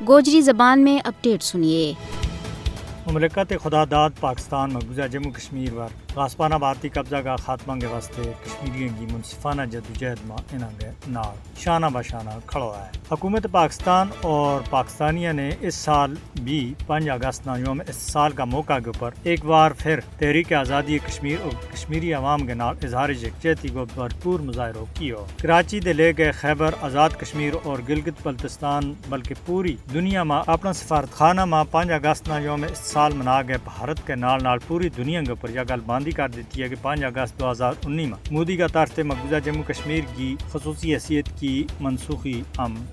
گوجری زبان میں اپڈیٹ سنیے۔ مملکت خداداد پاکستان مقبوضہ جموں کشمیر ور غاصبانہ بھارتی قبضہ کا خاتمہ کے واسطے کشمیریوں کی منصفانہ جدوجہد میں انہوں نال شانہ بشانہ کھڑا ہے۔ حکومت پاکستان اور پاکستانیہ نے اس سال بھی 5 اگست یوم استقلال کا موقع کے اوپر ایک بار پھر تحریک آزادی کشمیر اور کشمیری عوام کے نال اظہار یکجہتی کو بھرپور مظاہرہ کیا۔ کراچی دے لے گئے خیبر آزاد کشمیر اور گلگت بلتستان بلکہ پوری دنیا میں اپنا سفارتخانہ میں 5 اگست یوم استقلال منا گئے بھارت کے نال پوری دنیا کے اوپر یہ گل باندھی کر دیتی ہے کہ 5 اگست 2019 میں مودی کا طرف سے مقبوضہ جموں کشمیر کی خصوصی حیثیت کی منسوخی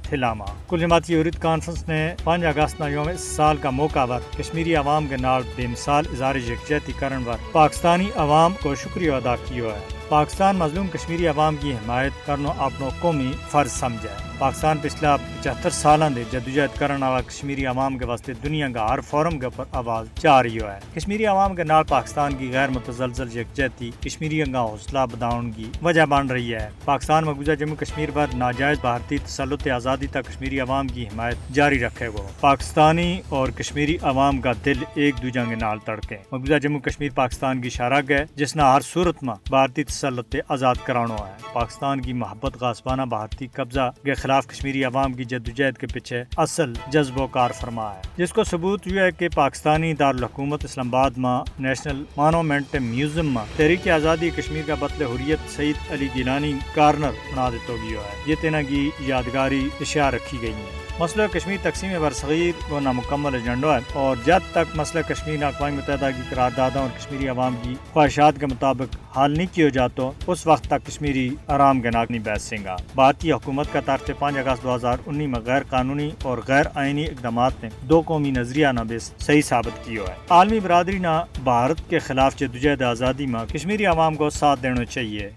تھلاما۔ کل جماعتی حریت کانفرنس نے 5 اگست یوم استقلال کا موقع پر کشمیری عوام کے نال بے مثال اظہار یکجہتی کرن پر پاکستانی عوام کو شکریہ ادا کیا ہے۔ پاکستان مظلوم کشمیری عوام کی حمایت کرنا اپنا قومی فرض سمجھا ہے۔ پاکستان پچھلا 75 سالوں دے جدوجہد کرنے والا کشمیری عوام کے واسطے دنیا کا ہر فورم کے اوپر آواز جا رہی ہے۔ کشمیری عوام کے نال پاکستان کی غیر متزلزل یکجہتی کشمیریوں کا حوصلہ بڑھانے کی وجہ بن رہی ہے۔ پاکستان مقبوضہ جموں کشمیر پر ناجائز بھارتی تسلط آزادی تک کشمیری عوام کی حمایت جاری رکھے گا۔ پاکستانی اور کشمیری عوام کا دل ایک دوسرے کے نال تڑکے۔ مقبوضہ جموں کشمیر پاکستان کی شرح ہے جس نے ہر صورت میں بھارتی تسلط آزاد کرانا ہے۔ پاکستان کی محبت غاصبانہ بھارتی قبضہ کے خلاف کشمیری عوام کی جدوجہد کے پیچھے اصل جذب و کار فرما ہے، جس کو ثبوت ہوا ہے کہ پاکستانی دارالحکومت اسلام آباد میں نیشنل مانومنٹ میوزیم میں تحریک آزادی کشمیر کا بطل حریت سعید علی گیلانی کارنر بنا دیتا گیا ہے۔ یہ تینا کی یادگاری اشیاء رکھی گئی ہیں۔ مسئلہ کشمیر تقسیم برصغیر و نامکمل ایجنڈا ہے اور جب تک مسئلہ کشمیر اقوام متحدہ کی قراردادوں اور کشمیری عوام کی خواہشات کے مطابق حل نہیں کیا جاتا اس وقت تک کشمیری آرام کے ناک نہیں بیٹھ سکے گا۔ بھارتی حکومت کا طرف سے 5 اگست 2019 میں غیر قانونی اور غیر آئینی اقدامات نے دو قومی نظریہ نہ بیس صحیح ثابت کیا ہے۔ عالمی برادری نے بھارت کے خلاف جدوجہد آزادی میں کشمیری عوام کو ساتھ دینا چاہیے۔